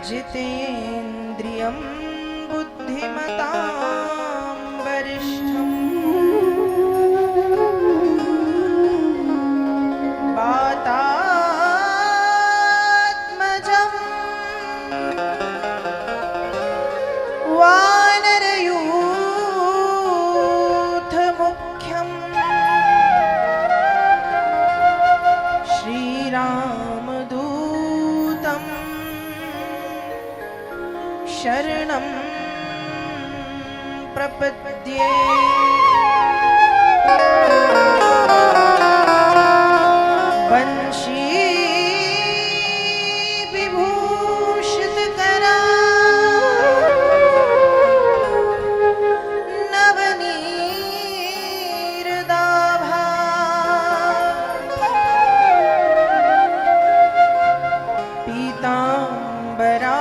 जितेन्द्रियं बुद्धिमतां वरिष्ठम् वातात्मजं वानरयूथमुख्यं श्रीरामदूतं शरणं प्रपद्ये। वंशी विभूषितकरा नवनीरदाभा पीताम्बरा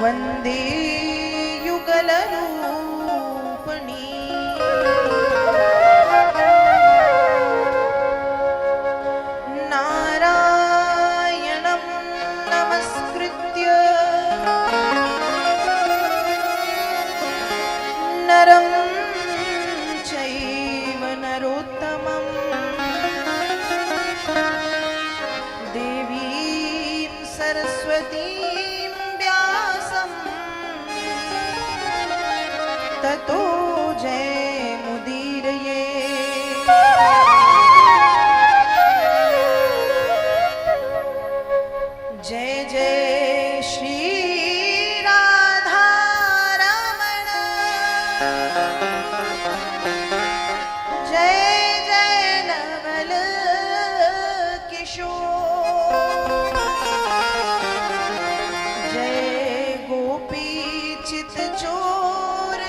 वंदे युगलरूपिणी। नारायणं नमस्कृत्य नरं चैव नरोत्तमं देवीं सरस्वतीं ततो जयमुदीरये। जय जय श्री राधा रमण, जय जय नवल किशोर, जय गोपी चित चोर,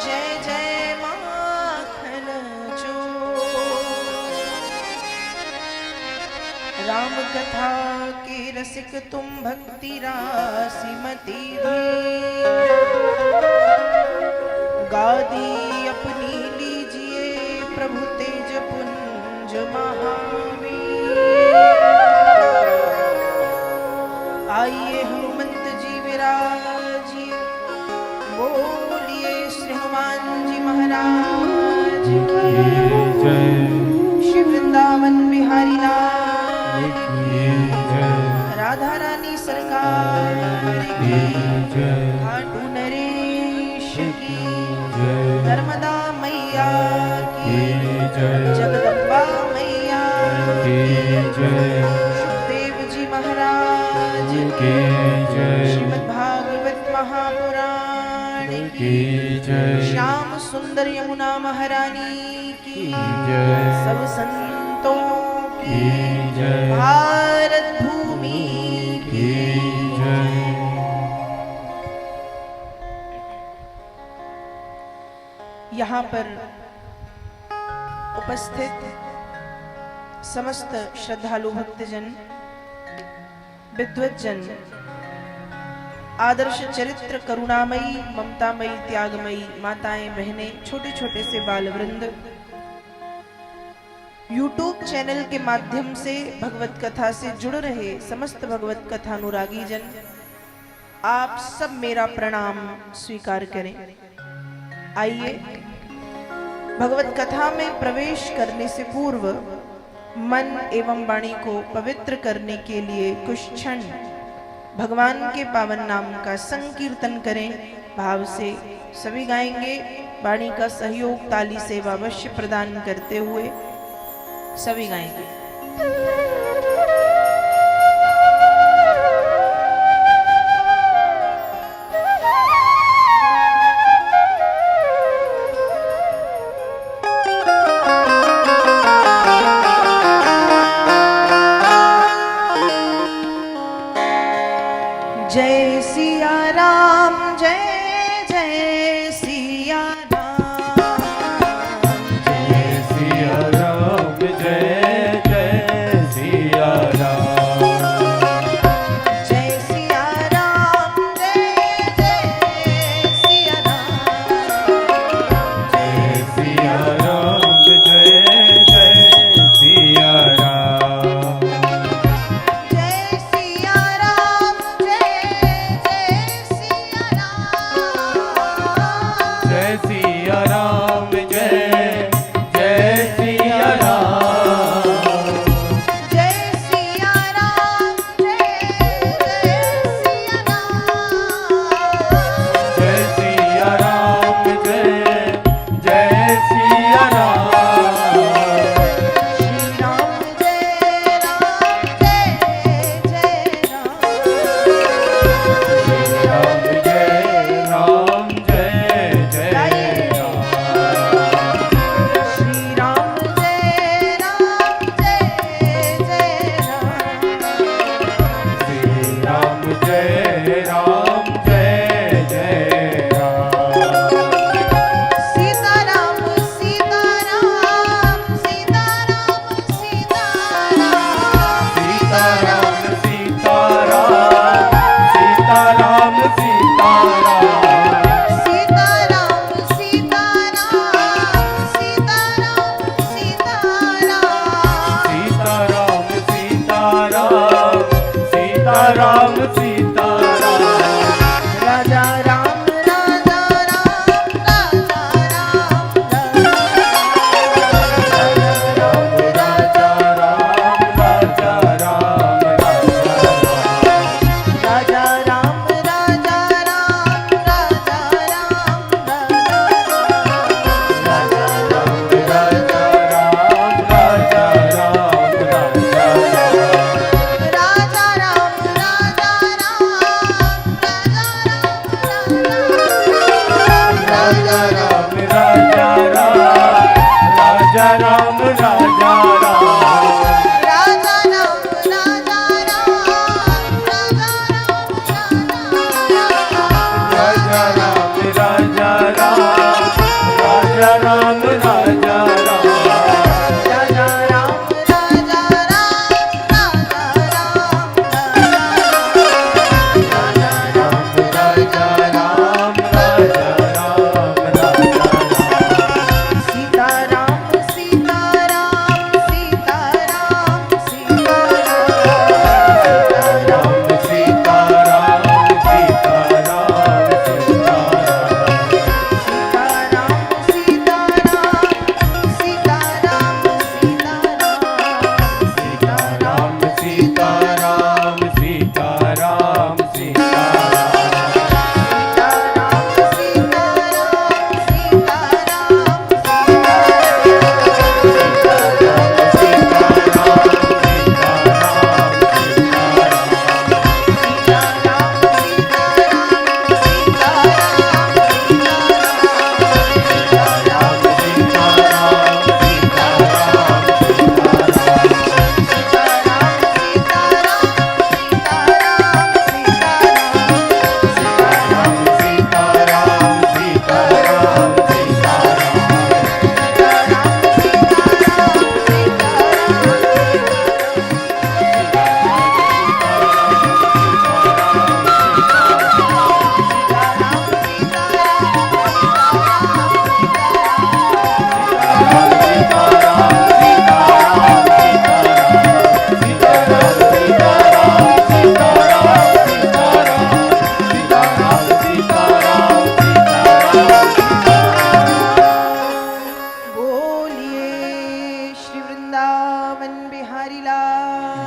जय जय माखन चोर। राम कथा के रसिक तुम भक्ति राशि मति गादी अपनी लीजिए प्रभु तेज पुंज महावीर। आइए हनुमंत जी विराजिए, बोलिए श्री हनुमान जी महाराज की जय। श्री वृंदावन बिहारी लाल की जय। राधा रानी सरकार की जय। खाटू नरेश की जय। नर्मदा मैया की जय। जगदम्बा मैया की जय। सुखदेव जी महाराज की जय। श्रीमद् भागवत महापुराण की जय। श्याम सुंदर यमुना महारानी की जय। सब संतों की जय। भारत भूमि की जय। यहाँ पर उपस्थित समस्त श्रद्धालु भक्तजन, विद्वज्जन, आदर्श चरित्र करुणामयी, ममतामयी, त्यागमयी माताएं, बहनें, छोटे छोटे से बाल वृंद, यूट्यूब चैनल के माध्यम से भगवत कथा से जुड़ रहे समस्त भगवत कथा अनुरागी जन, आप सब मेरा प्रणाम स्वीकार करें। आइए भगवत कथा में प्रवेश करने से पूर्व मन एवं वाणी को पवित्र करने के लिए कुछ क्षण भगवान के पावन नाम का संकीर्तन करें। भाव से सभी गाएंगे। वाणी का सहयोग ताली से अवश्य प्रदान करते हुए सभी गाएंगे। जय सिया राम, जय जय सिया राम, जय सिया राम, जय जय सिया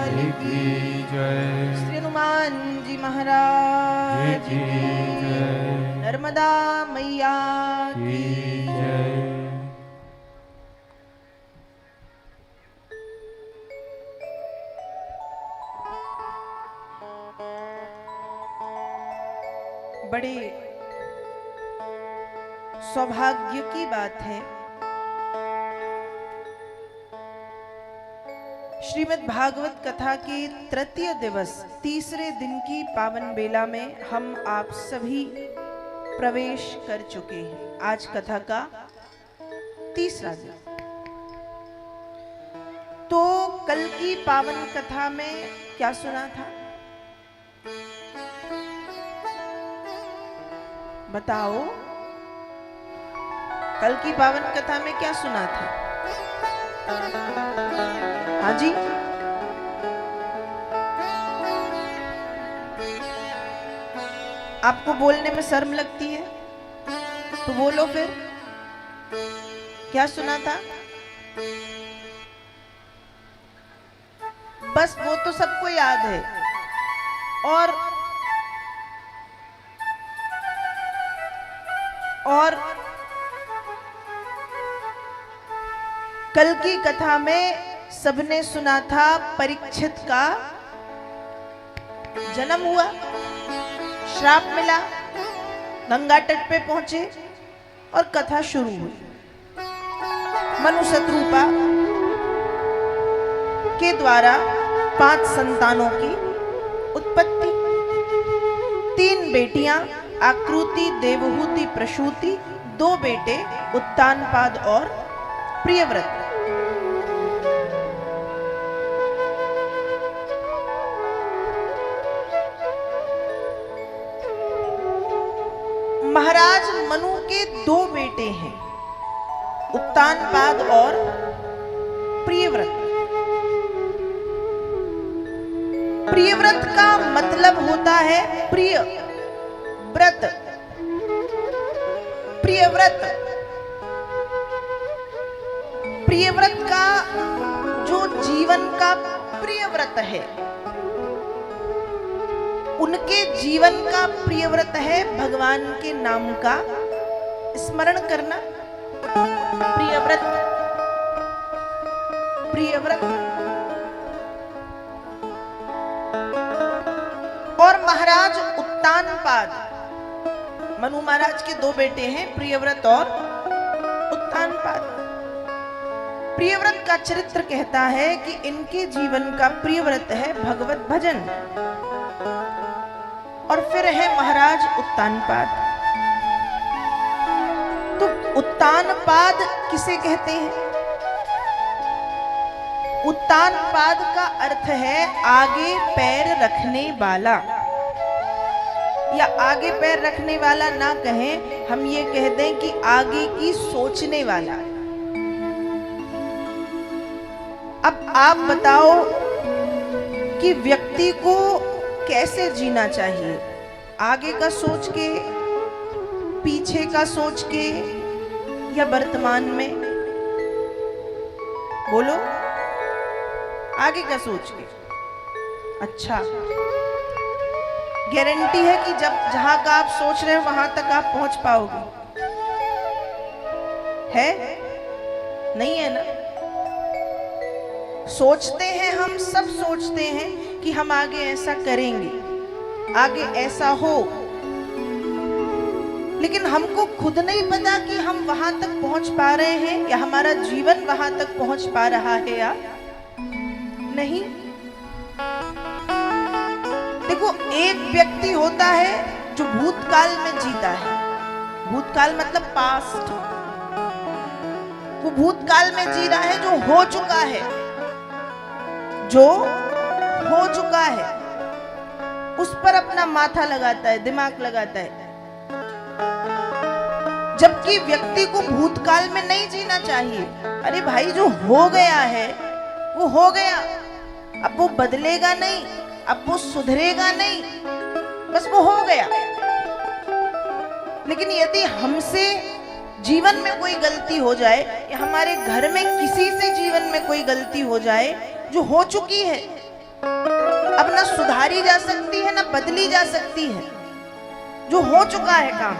की जय। श्री हनुमान जी महाराज की जय। नर्मदा मैया की जय। बड़े सौभाग्य की बात है, श्रीमद् भागवत कथा के तृतीय दिवस तीसरे दिन की पावन बेला में हम आप सभी प्रवेश कर चुके हैं। आज कथा का तीसरा दिन। तो कल की पावन कथा में क्या सुना था, बताओ? कल की पावन कथा में क्या सुना था? हाँ जी, आपको बोलने में शर्म लगती है तो बोलो फिर, क्या सुना था? बस वो तो सबको याद है। और कल की कथा में सबने सुना था परीक्षित का जन्म हुआ, श्राप मिला, गंगा तट पे पहुंचे और कथा शुरू हुई। मनु शत्रुपा के द्वारा 5 संतानों की उत्पत्ति, 3 बेटियां आकृति, देवहूति, प्रसूति, 2 बेटे उत्तानपाद और प्रियव्रत। महाराज मनु के 2 बेटे हैं, उत्तानपाद और प्रियव्रत। प्रियव्रत का मतलब होता है प्रिय व्रत। प्रियव्रत, प्रियव्रत का जो जीवन का प्रियव्रत है, उनके जीवन का प्रियव्रत है भगवान के नाम का स्मरण करना। प्रियव्रत, प्रियव्रत। और महाराज उत्तानपाद, मनु महाराज के 2 बेटे हैं, प्रियव्रत और उत्तानपाद। प्रियव्रत का चरित्र कहता है कि इनके जीवन का प्रियव्रत है भगवत भजन। और फिर है महाराज उत्तानपाद। तो उत्तानपाद किसे कहते हैं? उत्तानपाद का अर्थ है आगे पैर रखने वाला, या आगे पैर रखने वाला ना कहें, हम ये कह दें कि आगे की सोचने वाला। अब आप बताओ कि व्यक्ति को कैसे जीना चाहिए? आगे का सोच के, पीछे का सोच के, या वर्तमान में? बोलो, आगे का सोच के। अच्छा, गारंटी है कि जब जहां का आप सोच रहे हो वहां तक आप पहुंच पाओगे? है? नहीं है ना? सोचते हैं, हम सब सोचते हैं कि हम आगे ऐसा करेंगे, आगे ऐसा हो, लेकिन हमको खुद नहीं पता कि हम वहां तक पहुंच पा रहे हैं, या हमारा जीवन वहां तक पहुंच पा रहा है या नहीं। देखो, एक व्यक्ति होता है जो भूतकाल में जीता है। भूतकाल मतलब पास्ट। वो भूतकाल में जी रहा है, जो हो चुका है, जो हो चुका है, उस पर अपना माथा लगाता है, दिमाग लगाता है। जबकि व्यक्ति को भूतकाल में नहीं जीना चाहिए। अरे भाई, जो हो गया है वो हो गया, अब वो बदलेगा नहीं, अब वो सुधरेगा नहीं, बस वो हो गया। लेकिन यदि हमसे जीवन में कोई गलती हो जाए, या हमारे घर में किसी से जीवन में कोई गलती हो जाए जो हो चुकी है, अब ना सुधारी जा सकती है ना बदली जा सकती है। जो हो चुका है काम,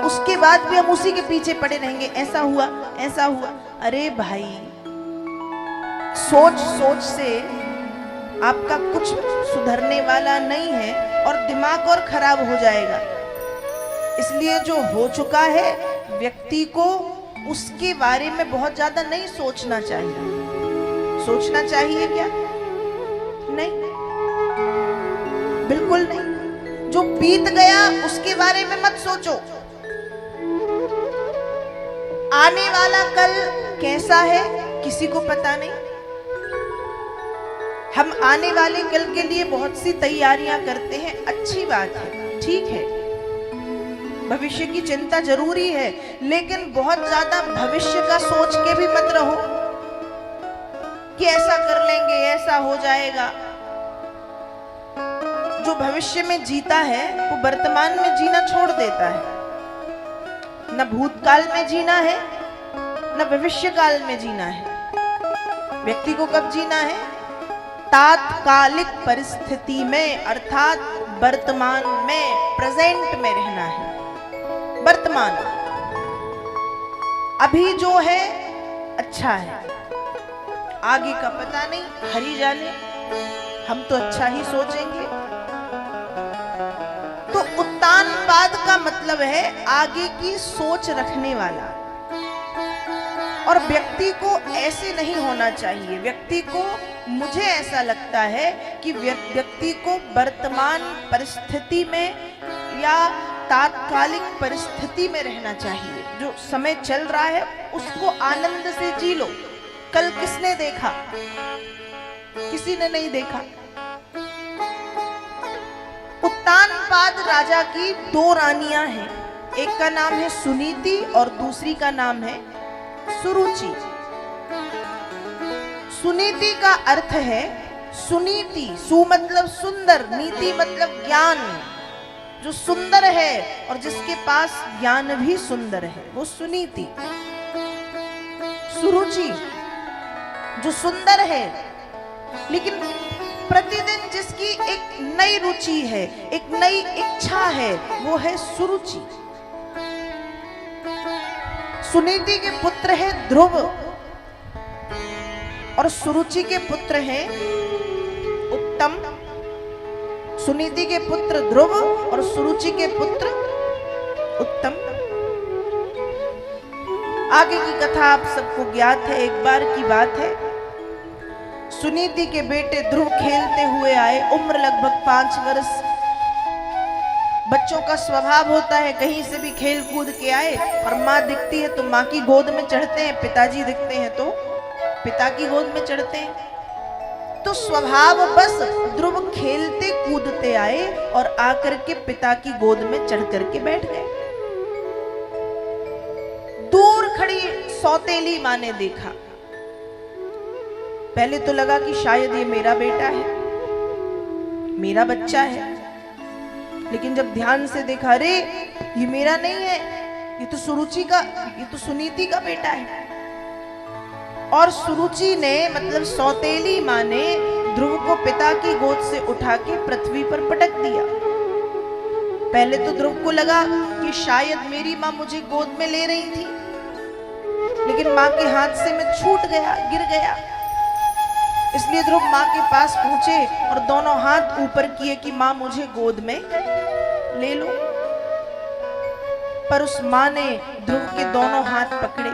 उसके बाद भी हम उसी के पीछे पड़े रहेंगे, ऐसा हुआ ऐसा हुआ। अरे भाई, सोच सोच से आपका कुछ सुधरने वाला नहीं है और दिमाग और खराब हो जाएगा। इसलिए जो हो चुका है, व्यक्ति को उसके बारे में बहुत ज्यादा नहीं सोचना चाहिए। सोचना चाहिए क्या? नहीं, बिल्कुल नहीं। जो बीत गया उसके बारे में मत सोचो। आने वाला कल कैसा है किसी को पता नहीं। हम आने वाले कल के लिए बहुत सी तैयारियां करते हैं, अच्छी बात है, ठीक है, भविष्य की चिंता जरूरी है, लेकिन बहुत ज्यादा भविष्य का सोच के भी मत रहो कि ऐसा कर लेंगे, ऐसा हो जाएगा। जो भविष्य में जीता है वो वर्तमान में जीना छोड़ देता है। न भूतकाल में जीना है, न भविष्य काल में जीना है। व्यक्ति को कब जीना है? तात्कालिक परिस्थिति में, अर्थात वर्तमान में, प्रेजेंट में रहना है। वर्तमान, अभी जो है अच्छा है, आगे का पता नहीं, हरि जाने, हम तो अच्छा ही सोचेंगे। तो उत्तानपाद का मतलब है आगे की सोच रखने वाला। और व्यक्ति को ऐसे नहीं होना चाहिए। व्यक्ति को, मुझे ऐसा लगता है कि व्यक्ति को वर्तमान परिस्थिति में या तात्कालिक परिस्थिति में रहना चाहिए। जो समय चल रहा है उसको आनंद से जी लो। कल किसने देखा? किसी ने नहीं देखा। उत्तानपाद राजा की दो रानियां हैं, एक का नाम है सुनीति और दूसरी का नाम है सुरुचि। सुनीति का अर्थ है सुनीति, सु मतलब सुंदर, नीति मतलब ज्ञान। जो सुंदर है और जिसके पास ज्ञान भी सुंदर है वो सुनीति। सुरुचि जो सुंदर है लेकिन प्रतिदिन जिसकी एक नई रुचि है, एक नई इच्छा है, वो है सुरुचि। सुनीति के पुत्र है ध्रुव और सुरुचि के पुत्र हैं उत्तम। सुनीति के पुत्र ध्रुव और सुरुचि के पुत्र उत्तम। आगे की कथा आप सबको ज्ञात है, एक बार की बात है। सुनीति के बेटे ध्रुव खेलते हुए आए, उम्र लगभग 5 वर्ष। बच्चों का स्वभाव होता है कहीं से भी खेल कूद के आए, और माँ दिखती है तो माँ की गोद में चढ़ते हैं, पिताजी दिखते हैं तो पिता की गोद में चढ़ते हैं। तो स्वभाव बस ध्रुव खेलते कूदते आए और आकर के पिता की गोद में चढ़ करके बैठ गए। दूर खड़ी सौतेली माँ ने देखा। पहले तो लगा कि शायद ये मेरा बेटा है, मेरा बच्चा है, लेकिन जब ध्यान से देखा, अरे ये मेरा नहीं है, ये तो सुरुचि का, ये तो सुनीति का बेटा है। और सुरुचि ने, मतलब सौतेली माँ ने, ध्रुव को पिता की गोद से उठा के पृथ्वी पर पटक दिया। पहले तो ध्रुव को लगा कि शायद मेरी माँ मुझे गोद में ले रही थी, लेकिन माँ के हाथ से मैं छूट गया, गिर गया। इसलिए ध्रुव माँ के पास पहुंचे और दोनों हाथ ऊपर किए कि माँ मुझे गोद में ले लो। पर उस माँ ने ध्रुव के दोनों हाथ पकड़े,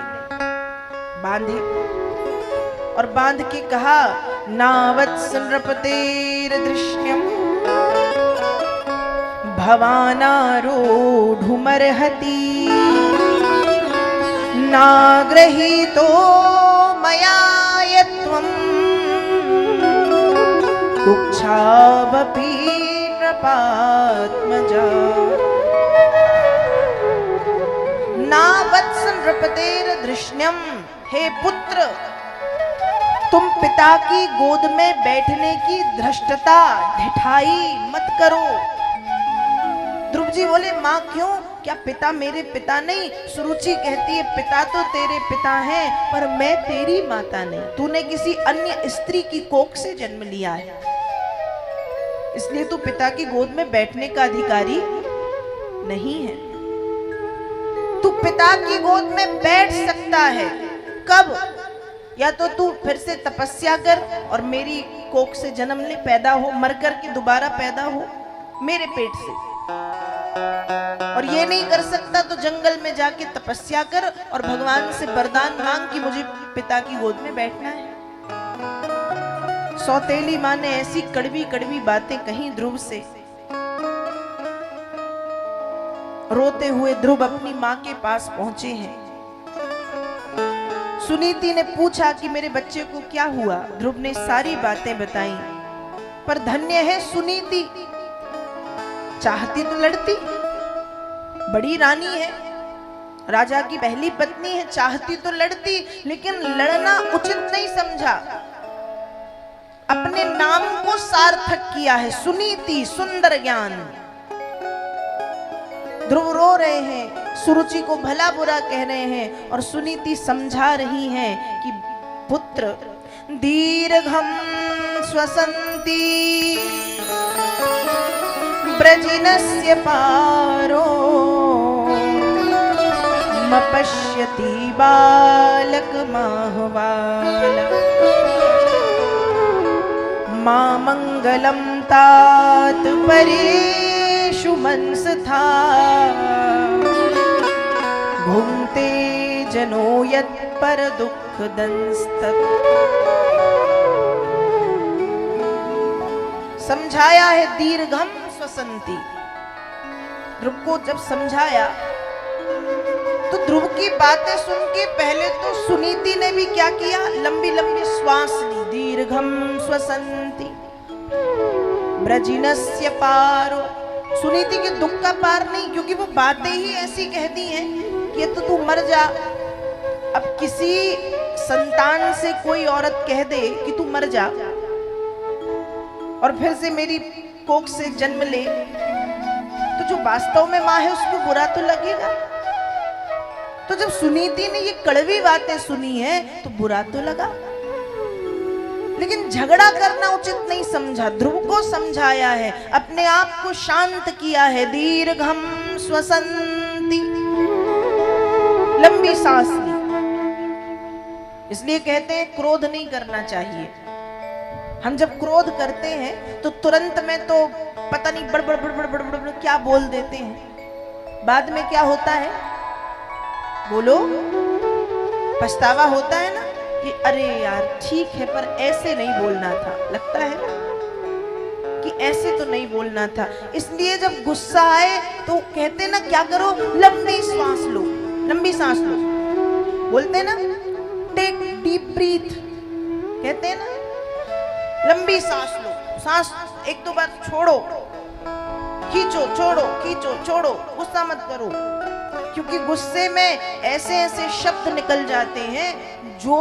बांधे और बांध के कहा, नावत्स नृपतेर दृश्यम भवानारूढुमर्हति नाग्रहीतो मया यत्वं कुक्षावपि नृपात्मजा। नावत्स नृपतेर दृश्यम, हे पुत्र, तुम पिता की गोद में बैठने की धृष्टता, ढिठाई मत करो। ध्रुव जी बोले, माँ क्यों? क्या पिता मेरे पिता नहीं? सुरुचि कहती है पिता तो तेरे पिता हैं, पर मैं तेरी माता नहीं। तूने किसी अन्य स्त्री की कोख से जन्म लिया है, इसलिए तू पिता की गोद में बैठने का अधिकारी नहीं है। तू पिता की गोद में बैठ सकता है कब? या तो तू फिर से तपस्या कर और मेरी कोख से जन्म ले, पैदा हो, मर कर के दोबारा पैदा हो मेरे पेट से। और ये नहीं कर सकता तो जंगल में जाके तपस्या कर और भगवान से वरदान मांग कि मुझे पिता की गोद में बैठना है। सौतेली माँ ने ऐसी कड़वी कड़वी बातें कही ध्रुव से। रोते हुए ध्रुव अपनी माँ के पास पहुंचे हैं। सुनीति ने पूछा कि मेरे बच्चे को क्या हुआ? ध्रुव ने सारी बातें बताई, पर धन्य है सुनीति, चाहती तो लड़ती, बड़ी रानी है, राजा की पहली पत्नी है, चाहती तो लड़ती, लेकिन लड़ना उचित नहीं समझा। अपने नाम को सार्थक किया है, सुनीति, सुंदर ज्ञान। ध्रुव रो रहे हैं, सुरुचि को भला बुरा कह रहे हैं, और सुनीति समझा रही हैं कि पुत्र दीर्घम श्वसन्ति ब्रजिनस्य पारो मपश्यति बालक माहवाल मां मंगलम तात परेषु मनस्तथा भुंक्ते जनो यत् पर दुख दंस्तत्। समझाया है दीर्घम श्वसन्ति। ध्रुव को जब समझाया तो ध्रुव की बातें सुन के पहले तो सुनीति ने भी क्या किया, लंबी लंबी श्वास ली। दीर्घम श्वसन्ति ब्रजिनस्य पारो। सुनीति के दुख का पार नहीं, क्योंकि वो बातें ही ऐसी कह दी हैं कि तो तू मर जा। अब किसी संतान से कोई औरत कह दे कि तू मर जा और फिर से मेरी कोख से जन्म ले, तो जो वास्तव में माँ है उसको बुरा तो लगेगा। तो जब सुनीति ने ये कड़वी बातें सुनी है तो बुरा तो लगा, लेकिन झगड़ा करना उचित नहीं समझा। ध्रुव को समझाया है, अपने आप को शांत किया है। दीर्घम श्वसन्ति, लंबी सांस ली। इसलिए कहते हैं क्रोध नहीं करना चाहिए। हम जब क्रोध करते हैं तो तुरंत में तो पता नहीं बड़ बड़ बड़ बड़ बड़ बड़ क्या बोल देते हैं, बाद में क्या होता है बोलो, पछतावा होता है ना कि अरे यार ठीक है पर ऐसे नहीं बोलना था, लगता है ना कि ऐसे तो नहीं बोलना था। इसलिए जब गुस्सा आए तो कहते ना क्या करो, लंबी सांस लो, लंबी सांस लो, बोलते ना टेक डीप ब्रीथ, कहते हैं ना लंबी सांस लो, सांस एक दो बार छोड़ो, खींचो छोड़ो, खींचो छोड़ो, गुस्सा मत करो, क्योंकि गुस्से में ऐसे ऐसे शब्द निकल जाते हैं जो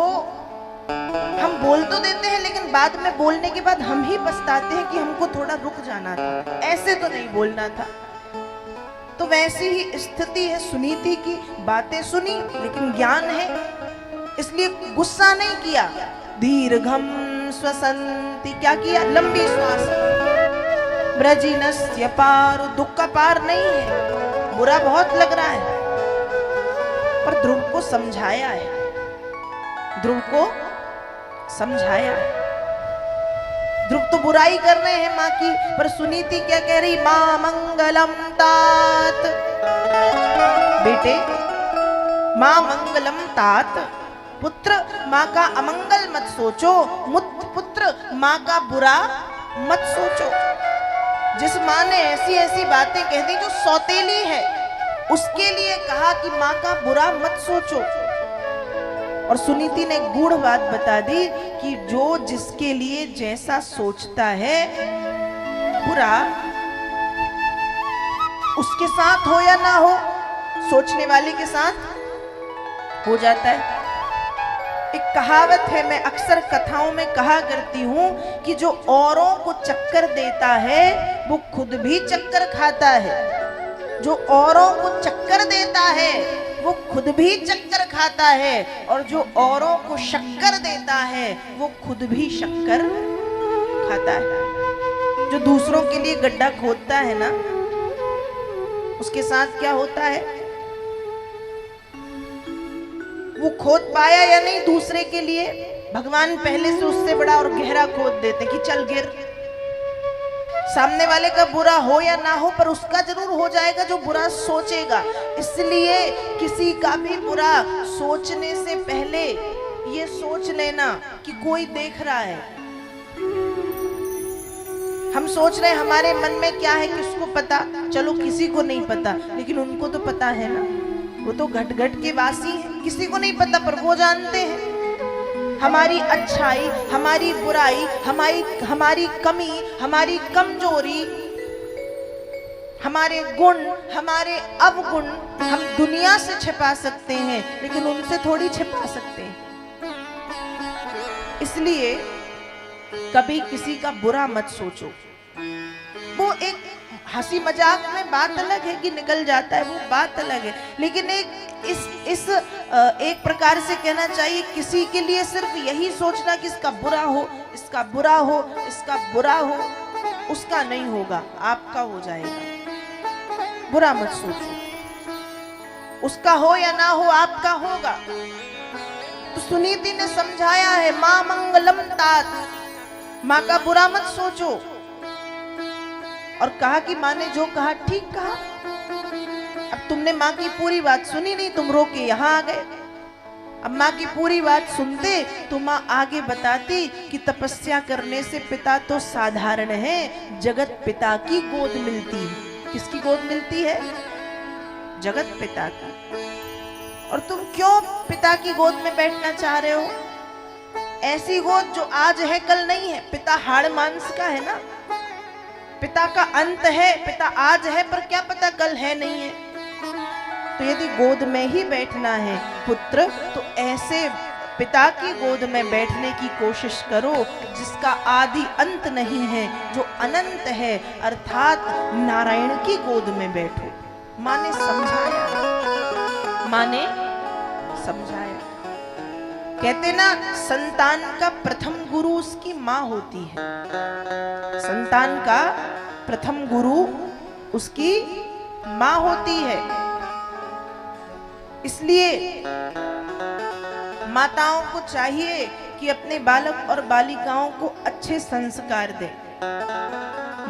हम बोल तो देते हैं लेकिन बाद में बोलने के बाद हम ही पछताते हैं कि हमको थोड़ा रुक जाना था, ऐसे तो नहीं बोलना था। तो वैसी ही स्थिति है, सुनीति की बातें सुनी लेकिन ज्ञान है इसलिए गुस्सा नहीं किया। दीर्घम श्वसन्ति, क्या किया, लंबी श्वास। ब्रजिनस्य पारो, दुख का पार नहीं है, बुरा बहुत लग रहा है पर ध्रुव को समझाया है, ध्रुव को समझाया है। ध्रुव तो बुराई कर रहे हैं माँ की, पर सुनीति क्या कह रही, मां मंगलम तात, बेटे मां मंगलम तात, पुत्र माँ का अमंगल मत सोचो, पुत्र माँ का बुरा मत सोचो। जिस माँ ने ऐसी ऐसी बातें कह दी जो सौतेली है, उसके लिए कहा कि माँ का बुरा मत सोचो। और सुनीति ने गूढ़ बात बता दी कि जो जिसके लिए जैसा सोचता है बुरा, उसके साथ हो या ना हो, सोचने वाले के साथ हो जाता है। एक कहावत है, मैं अक्सर कथाओं में कहा करती हूँ कि जो औरों को चक्कर देता है वो खुद भी चक्कर खाता है। जो औरों को चक्कर देता है वो खुद भी चक्कर खाता है, और जो औरों को शक्कर देता है वो खुद भी शक्कर खाता है। जो दूसरों के लिए गड्ढा खोदता है ना, उसके साथ क्या होता है? वो खोद पाया या नहीं दूसरे के लिए, भगवान पहले से उससे बड़ा और गहरा खोद देते कि चल गिर। सामने वाले का बुरा हो या ना हो, पर उसका जरूर हो जाएगा जो बुरा सोचेगा। इसलिए किसी का भी बुरा सोचने से पहले ये सोच लेना कि कोई देख रहा है। हम सोच रहे हमारे मन में क्या है किसको पता? चलो किसी को नहीं पता, लेकिन उनको तो पता है ना। वो तो घट घट के वासी है, किसी को नहीं पता पर वो जानते हैं हमारी अच्छाई, हमारी बुराई, हमारी कमी, हमारी कमजोरी, हमारे गुण, हमारे अवगुण हम दुनिया से छिपा सकते हैं, लेकिन उनसे थोड़ी छिपा सकते हैं। इसलिए कभी किसी का बुरा मत सोचो। वो एक हंसी मजाक में बात अलग है कि निकल जाता है, वो बात अलग है, लेकिन एक प्रकार से कहना चाहिए किसी के लिए सिर्फ यही सोचना कि इसका बुरा हो, इसका बुरा हो, इसका बुरा हो, उसका नहीं होगा, आपका हो जाएगा। बुरा मत सोचो, उसका हो या ना हो आपका होगा। तो सुनीति ने समझाया है, मां मंगलम तात, मां का बुरा मत सोचो। और कहा कि मां ने जो कहा ठीक कहा। अब तुमने मां की पूरी बात सुनी नहीं, तुम रो के यहां आ गए। अब मां की पूरी बात सुनते तो मां आगे बताती कि तपस्या करने से पिता तो साधारण है, जगत पिता की गोद मिलती है। किसकी गोद मिलती है? जगत पिता की। और तुम क्यों पिता की गोद में बैठना चाह रहे हो? ऐसी गोद जो आज है कल नहीं है। पिता हाड़ मांस का है ना, पिता का अंत है, पिता आज है पर क्या पता कल है नहीं है। तो यदि गोद में ही बैठना है पुत्र, तो ऐसे पिता की गोद में बैठने की कोशिश करो जिसका आदि अंत नहीं है, जो अनंत है, अर्थात नारायण की गोद में बैठो। मां ने समझाया, मां ने समझाया। कहते ना, संतान का प्रथम गुरु उसकी मां होती है। संतान का प्रथम गुरु उसकी मां होती है। इसलिए माताओं को चाहिए कि अपने बालक और बालिकाओं को अच्छे संस्कार दे।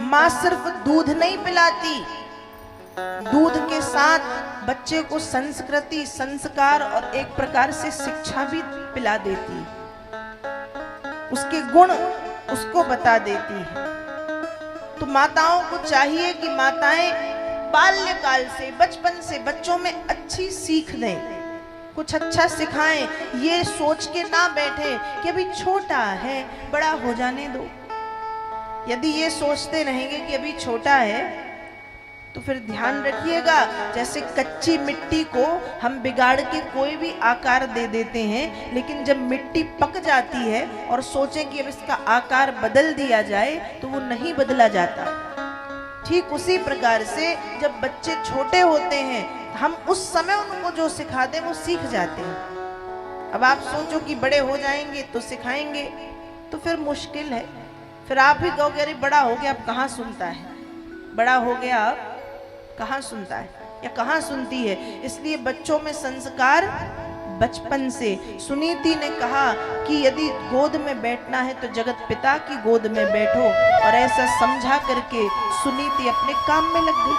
मां सिर्फ दूध नहीं पिलाती, दूध के साथ बच्चे को संस्कृति, संस्कार और एक प्रकार से शिक्षा भी पिला देती है। उसके गुण उसको बता देती है। तो माताओं को चाहिए कि माताएं बाल्यकाल से, बचपन से बच्चों में अच्छी सीख दें, कुछ अच्छा सिखाएं। ये सोच के ना बैठे कि अभी छोटा है, बड़ा हो जाने दो। यदि ये सोचते रहेंगे कि अभी छोटा है, तो फिर ध्यान रखिएगा, जैसे कच्ची मिट्टी को हम बिगाड़ के कोई भी आकार दे देते हैं, लेकिन जब मिट्टी पक जाती है और सोचें कि अब इसका आकार बदल दिया जाए, तो वो नहीं बदला जाता। ठीक उसी प्रकार से जब बच्चे छोटे होते हैं, हम उस समय उनको जो सिखा दें वो सीख जाते हैं। अब आप सोचो कि बड़े हो जाएंगे तो सिखाएंगे, तो फिर मुश्किल है। फिर आप ही कहोगे अरे बड़ा हो गया अब कहाँ सुनता है, बड़ा हो गया अब कहाँ सुनता है या कहाँ सुनती है। इसलिए बच्चों में संस्कार बचपन से। सुनीति ने कहा कि यदि गोद में बैठना है तो जगत पिता की गोद में बैठो, और ऐसा समझा करके सुनीति अपने काम में लग गई।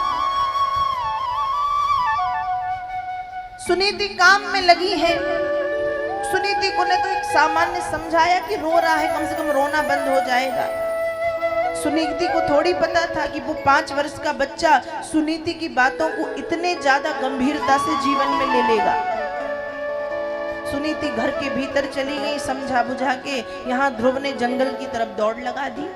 सुनीति काम में लगी है। सुनीति को ने तो एक सामान्य समझाया कि रो रहा है, कम से कम रोना बंद हो जाएगा। सुनीति को थोड़ी पता था कि वो 5 वर्ष का बच्चा सुनीति की बातों को इतने ज्यादा गंभीरता से जीवन में ले लेगा। सुनीति घर के भीतर चली गई समझा बुझा के। यहाँ ध्रुव ने जंगल की तरफ दौड़ लगा दी।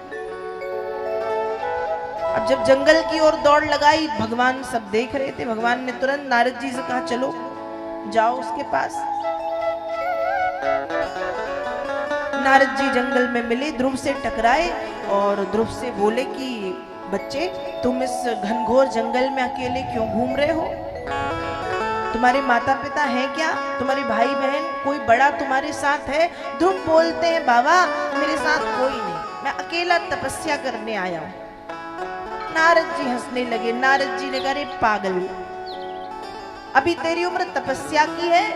अब जब जंगल की ओर दौड़ लगाई, भगवान सब देख रहे थे। भगवान ने तुरंत नारद जी से कहा चलो जाओ उसके पास। नारद जी जंगल में मिले, ध्रुव से टकराए और ध्रुव से बोले कि बच्चे, तुम इस घनघोर जंगल में अकेले क्यों घूम रहे हो? तुम्हारे माता पिता हैं क्या? तुम्हारे भाई बहन कोई बड़ा तुम्हारे साथ है? ध्रुव बोलते हैं, बाबा मेरे साथ कोई नहीं, मैं अकेला तपस्या करने आया हूं। नारद जी हंसने लगे। नारद जी ने कहा, अरे पागल, अभी तेरी उम्र तपस्या की है?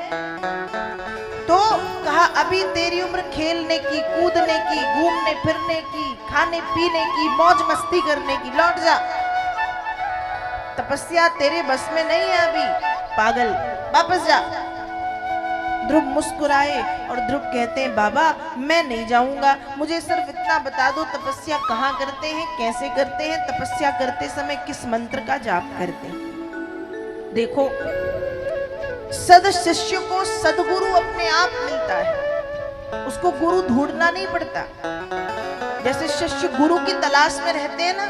तो कहा, अभी तेरी उम्र खेलने की, कूदने की, घूमने फिरने की, खाने पीने की, मौज मस्ती करने की, लौट जा। तपस्या तेरे बस में नहीं है अभी, पागल, वापस जा। ध्रुव मुस्कुराए और ध्रुव कहते हैं, बाबा मैं नहीं जाऊंगा, मुझे सिर्फ इतना बता दो, तपस्या कहाँ करते हैं, कैसे करते हैं, तपस्या करते समय किस मंत्र का जाप करते हैं। देखो, सद शिष्य को सदगुरु अपने आप मिलता है, उसको गुरु ढूंढना नहीं पड़ता। जैसे शिष्य गुरु की तलाश में रहते हैं ना,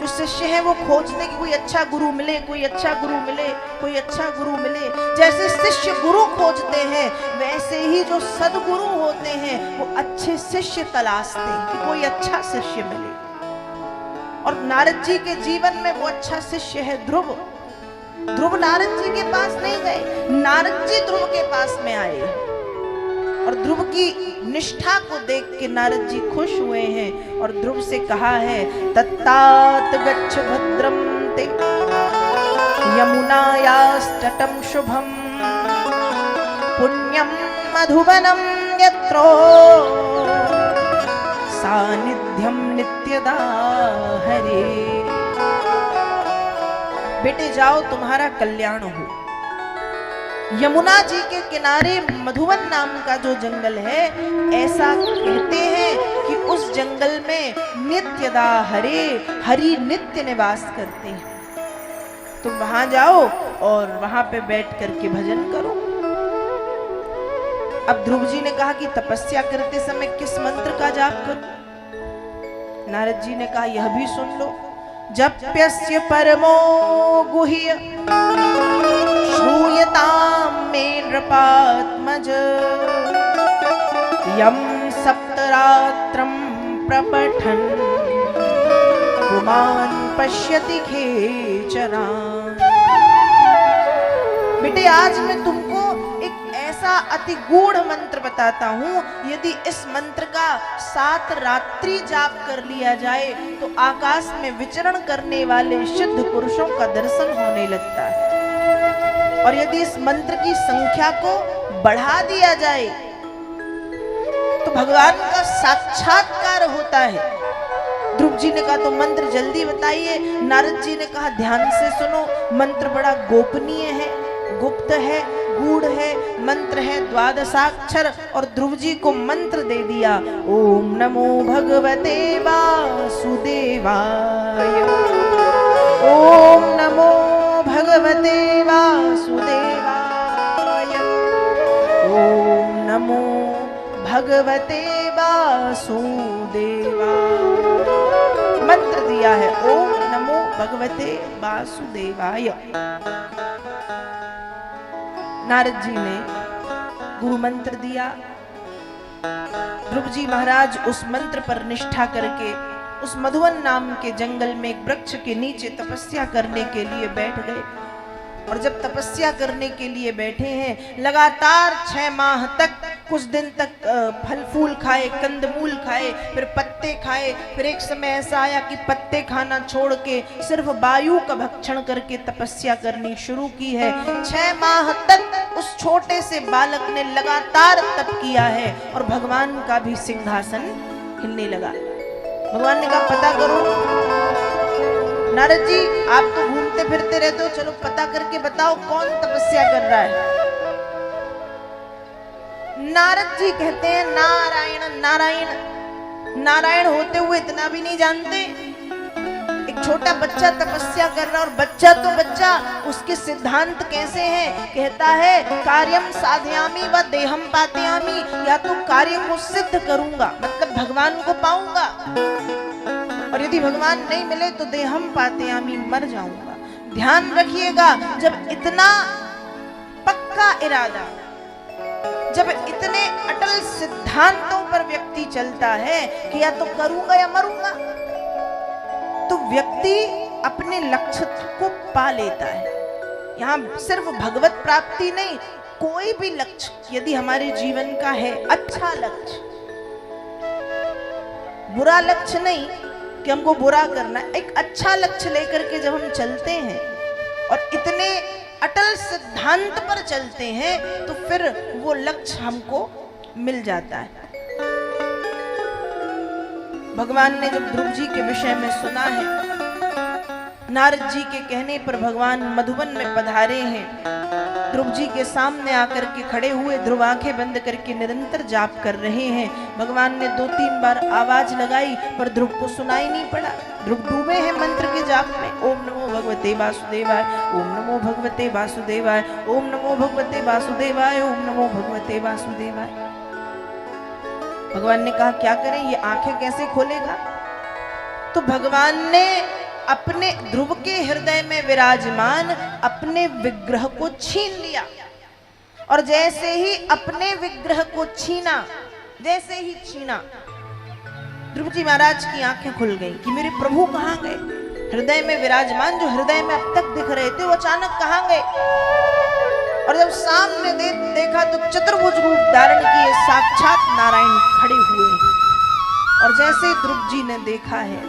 जो शिष्य है वो खोजते कि कोई अच्छा गुरु मिले, कोई अच्छा गुरु मिले, कोई अच्छा गुरु मिले। जैसे शिष्य गुरु खोजते हैं, वैसे ही जो सदगुरु होते हैं वो अच्छे शिष्य तलाशते हैं कि कोई अच्छा शिष्य मिले। और नारद जी के जीवन में वो अच्छा शिष्य है ध्रुव। ध्रुव नारद जी के पास नहीं गए, नारद जी ध्रुव के पास में आए और ध्रुव की निष्ठा को देख के नारद जी खुश हुए हैं और ध्रुव से कहा है, तत्तात गच्छ भद्रम ते यमुनायास्तटं शुभम पुण्यम मधुवनम यत्रो सानिध्यम नित्यदा हरे। बेटे जाओ, तुम्हारा कल्याण हो। यमुना जी के किनारे मधुवन नाम का जो जंगल है, ऐसा कहते हैं कि उस जंगल में नित्यदा हरे, हरि नित्य निवास करते हैं। तुम वहां जाओ और वहां पे बैठ करके भजन करो। अब ध्रुव जी ने कहा कि तपस्या करते समय किस मंत्र का जाप करूं? नारद जी ने कहा, यह भी सुन लो। जप्यस्य परमो गुह्य श्रूयतां मे नृपात्मज यं सप्तरात्रं प्रपठन् पुमान् पश्यति खेचरा। बेटे, आज मैं तुमको एक ऐसा अति गूढ़ मंत्र बताता हूँ, यदि इस मंत्र का 7 रात्रि जाप कर लिया जाए तो आकाश में विचरण करने वाले सिद्ध पुरुषों का दर्शन होने लगता है। और यदि इस मंत्र की संख्या को बढ़ा दिया जाए तो भगवान का साक्षात्कार होता है। ध्रुव जी ने कहा, तो मंत्र जल्दी बताइए। नारद जी ने कहा, ध्यान से सुनो, मंत्र बड़ा गोपनीय है, गुप्त है, गूढ़ है, मंत्र है 12 और ध्रुव जी को मंत्र दे दिया, ओम नमो भगवते वासुदेवाय, ओम नमो भगवते वासुदेवाय, ओम नमो भगवते वासुदेवाय। मंत्र दिया है, ओम नमो भगवते वासुदेवाय। नारद जी ने गुरु मंत्र दिया। ध्रुव जी महाराज उस मंत्र पर निष्ठा करके उस मधुवन नाम के जंगल में एक वृक्ष के नीचे तपस्या करने के लिए बैठ गए। और जब तपस्या करने के लिए बैठे हैं, लगातार 6 माह तक, कुछ दिन तक फल फूल खाए, कंदमूल खाए, फिर पत्ते खाए, फिर एक समय ऐसा आया कि पत्ते खाना छोड़ के सिर्फ वायु का भक्षण करके तपस्या करनी शुरू की है। 6 माह तक उस छोटे से बालक ने लगातार तप किया है और भगवान का भी सिंहासन हिलने लगा। भगवान ने कहा, पता करो नारद जी, आप तो घूमते फिरते रहते हो, चलो पता करके बताओ कौन तपस्या कर रहा है। नारद जी कहते हैं, नारायण नारायण। नारायण होते हुए इतना भी नहीं जानते। एक छोटा बच्चा तपस्या कर रहा, और बच्चा तो बच्चा, उसके सिद्धांत कैसे हैं? कहता है, कार्यम साधयामी व देहम पातयामी, या तो कार्य को सिद्ध करूंगा, मतलब भगवान को पाऊंगा, और यदि भगवान नहीं मिले तो देहम पातयामी, मर जाऊंगा। ध्यान रखिएगा, जब इतना पक्का इरादा, जब इतने अटल सिद्धांतों पर व्यक्ति चलता है कि या तो करूंगा या मरूंगा, तो व्यक्ति अपने लक्ष्य को पा लेता है। यहाँ सिर्फ भगवत प्राप्ति नहीं, कोई भी लक्ष्य यदि हमारे जीवन का है, अच्छा लक्ष्य, बुरा लक्ष्य नहीं कि हमको बुरा करना, एक अच्छा लक्ष्य लेकर के जब हम चलते हैं और इतने अटल सिद्धांत पर चलते हैं तो फिर वो लक्ष्य हमको मिल जाता है। भगवान ने जब ध्रुव जी के विषय में सुना है, नारद जी के कहने पर भगवान मधुबन में पधारे हैं। ध्रुव जी के सामने आकर के खड़े हुए, ध्रुव आंखें बंद करके निरंतर जाप कर रहे हैं। भगवान ने 2-3 बार आवाज लगाई पर ध्रुव को सुनाई नहीं पड़ा। ध्रुव डूबे हैं मंत्र के जाप में। ओम नमो भगवते वासुदेवाय, ओम नमो भगवते वासुदेवाय, ओम नमो भगवते वासुदेवाय, ओम नमो भगवते वासुदेवाय। भगवान ने कहा क्या करें, ये आंखें कैसे खोलेगा? तो भगवान ने अपने ध्रुव के हृदय में विराजमान अपने विग्रह को छीन लिया, और जैसे ही अपने विग्रह को छीना, जैसे ही छीना, ध्रुव जी महाराज की आंखें खुल गईं कि मेरे प्रभु कहाँ गए? हृदय में विराजमान, जो हृदय में अब तक दिख रहे थे, वो अचानक कहाँ गए? और जब सामने देखा तो चतुर्भुज रूप धारण किए साक्षात नारायण खड़े हुए हैं। और जैसे ध्रुव जी ने देखा है,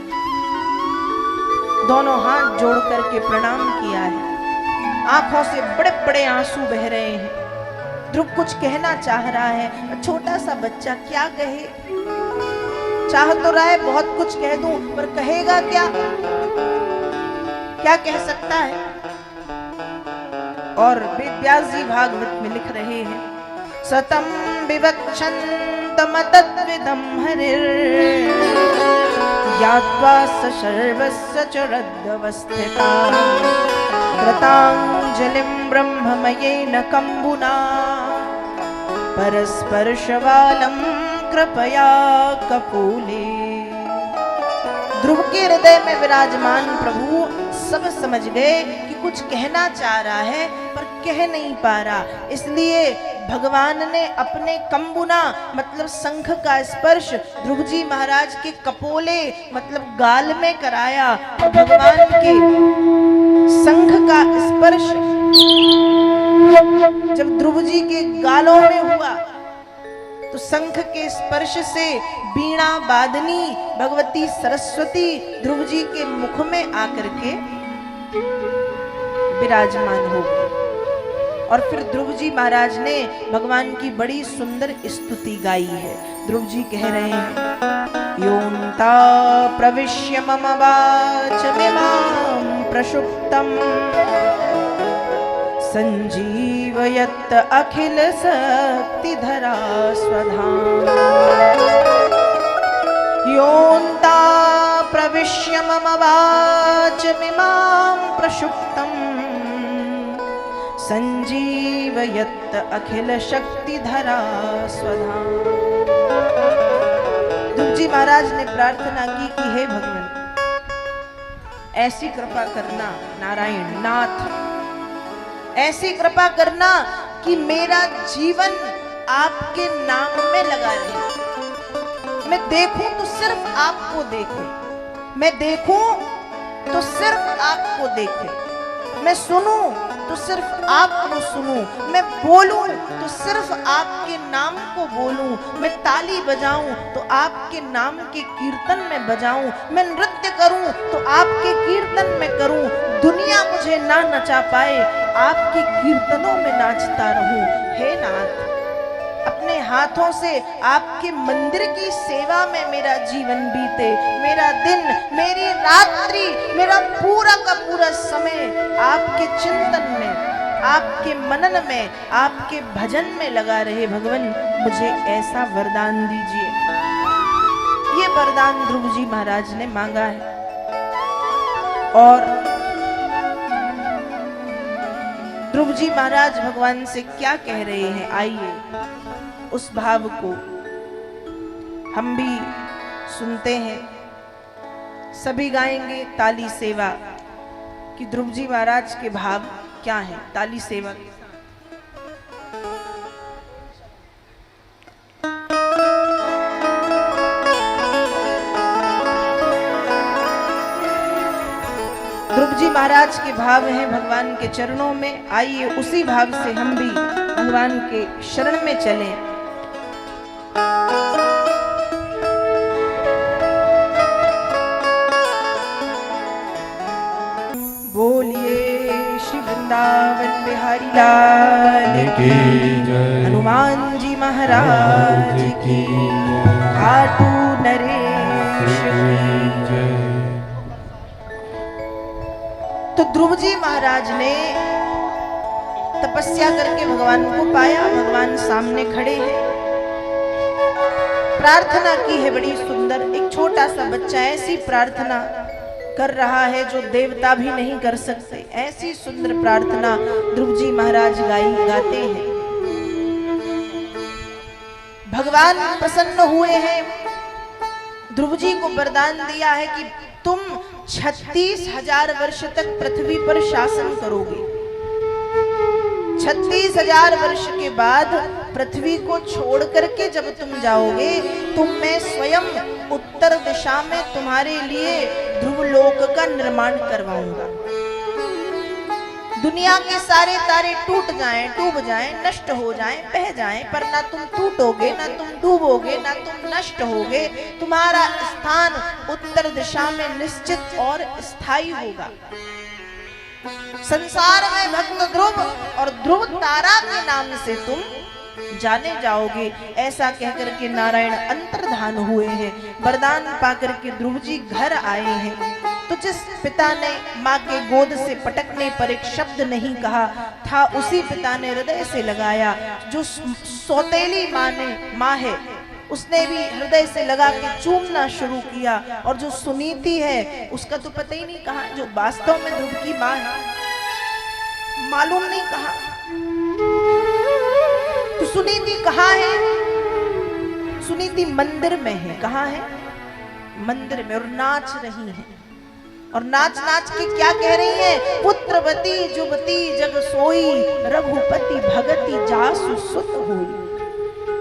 दोनों हाथ जोड़ करके प्रणाम किया है, आंखों से बड़े बड़े आंसू बह रहे हैं। ध्रुव कुछ कहना चाह रहा है, छोटा सा बच्चा क्या कहे? चाह तो रहा है बहुत कुछ कह दूं, पर कहेगा क्या? क्या कह सकता है? और वेदव्यास जी भागवत में लिख रहे हैं, सतम विवक्षन्तम तद्विदं हरिर् यात्वा स सर्वस्य च हृदवस्थिता कृताञ्जलिं ब्रह्ममयेन कम्बुना परस्पर्शवालं कृपया कपूले। ध्रुव के हृदय में विराजमान प्रभु सब समझ गए कि कुछ कहना चाह रहा है पर कह नहीं पा रहा, इसलिए भगवान ने अपने कंबुना मतलब शंख का स्पर्श ध्रुव जी महाराज के कपोले मतलब गाल में कराया। भगवान के शंख का स्पर्श जब ध्रुव जी के गालों में हुआ तो शंख के स्पर्श से बीणा वादनी भगवती सरस्वती ध्रुव जी के मुख में आकर के विराजमान हो गई। और फिर ध्रुव जी महाराज ने भगवान की बड़ी सुंदर स्तुति गाई है। ध्रुव जी कह रहे हैं, योन्ता प्रविश्य मम वाचमिमां प्रसुप्तम् संजीवयत् अखिल शक्तिधरा स्वधाम। योन्ता प्रविश्य मम वाचमिमां प्रसुप्तम् संजीवयत् अखिल शक्तिधरा स्वधाम। ध्रुव जी महाराज ने प्रार्थना की कि हे भगवान, ऐसी कृपा करना नारायण नाथ, ऐसी कृपा करना कि मेरा जीवन आपके नाम में लगा रहे। मैं देखूं तो सिर्फ आपको देखूं, मैं देखूं तो सिर्फ आपको देखे, मैं सुनूं तो सिर्फ आपको सुनूं, मैं बोलूं तो सिर्फ आपके नाम को बोलूं, मैं ताली बजाऊं तो आपके नाम के कीर्तन में बजाऊं, मैं नृत्य करूं तो आपके कीर्तन में करूं। दुनिया मुझे ना नचा पाए, आपके कीर्तनों में नाचता रहूं। हे नाथ, अपने हाथों से आपके मंदिर की सेवा में मेरा जीवन बीते, मेरा दिन, मेरी रात्रि, मेरा पूरा का पूरा समय आपके चिंतन में, आपके मनन में, आपके भजन में लगा रहे। भगवान, मुझे ऐसा वरदान दीजिए। ये वरदान ध्रुव जी महाराज ने मांगा है। और ध्रुव जी महाराज भगवान से क्या कह रहे हैं, आइए उस भाव को हम भी सुनते हैं। सभी गाएंगे ताली सेवा कि ध्रुव जी महाराज के भाव क्या हैं। ताली सेवा ध्रुव जी महाराज के भाव हैं भगवान के चरणों में। आइए उसी भाव से हम भी भगवान के शरण में चलें। बोलिए श्री वृंदावन बिहारी लाल की जय। हनुमान जी महाराज की खाटू नरेश की जय। तो ध्रुव जी महाराज ने तपस्या करके भगवान को पाया। भगवान सामने खड़े हैं, प्रार्थना की है बड़ी सुंदर। एक छोटा सा बच्चा ऐसी प्रार्थना कर रहा है जो देवता भी नहीं कर सकते। ऐसी सुंदर प्रार्थना ध्रुव जी महाराज गाते हैं। भगवान प्रसन्न हुए हैं, ध्रुव जी को वरदान दिया है कि तुम 36,000 वर्ष तक पृथ्वी पर शासन करोगे। 36,000 वर्ष के बाद पृथ्वी को छोड़ करके जब तुम जाओगे तो मैं स्वयं उत्तर दिशा में तुम्हारे लिए ध्रुवलोक का निर्माण करवाऊंगा। दुनिया के सारे तारे टूट जाएं, डूब जाएं, नष्ट हो जाएं, बह जाएं, पर ना तुम टूटोगे, ना तुम डूबोगे, ना तुम नष्ट होगे। तुम्हारा स्थान उत्तर दिशा में निश्चित और स्थायी होगा। संसार में भक्त ध्रुव और ध्रुव तारा के नाम से तुम जाने जाओगे। ऐसा कहकर के नारायण अंतर्धान हुए हैं। वरदान पाकर के ध्रुव जी घर आए हैं। तो जिस पिता ने माँ के गोद से पटकने पर एक शब्द नहीं कहा था, उसी पिता ने हृदय से लगाया। जो सौतेली माँ है उसने भी हृदय से लगा के चूमना शुरू किया। और जो सुनीति है उसका तो पता ही नहीं कहा, जो वास्तव में ध्रुव की माँ है, मालूम नहीं कहा। तो सुनीति कहाँ है? सुनीति मंदिर में है। कहाँ है? मंदिर में, और नाच रही है। और नाच नाच के क्या कह रही है? पुत्रवती जुबती जग सोई, रघुपति भगति जासु सुत होई।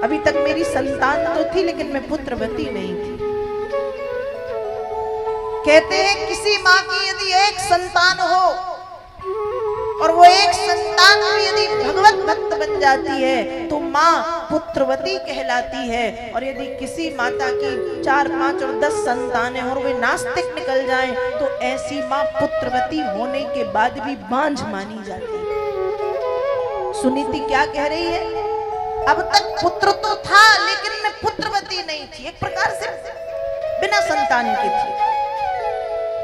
अभी तक मेरी संतान तो थी लेकिन मैं पुत्रवती नहीं थी। कहते हैं किसी माँ की यदि एक संतान हो और वो एक संतान भी यदि भगवत भक्त बन जाती है तो माँ पुत्रवती कहलाती है। और यदि किसी माता की 4, 5 और 10 संतानें और वे नास्तिक निकल जाएं तो ऐसी माँ पुत्रवती होने के बाद भी बांझ मानी जाती है। सुनीति क्या कह रही है? अब तक पुत्र तो था लेकिन मैं पुत्रवती नहीं थी, एक प्रकार से बिना संतान की थी।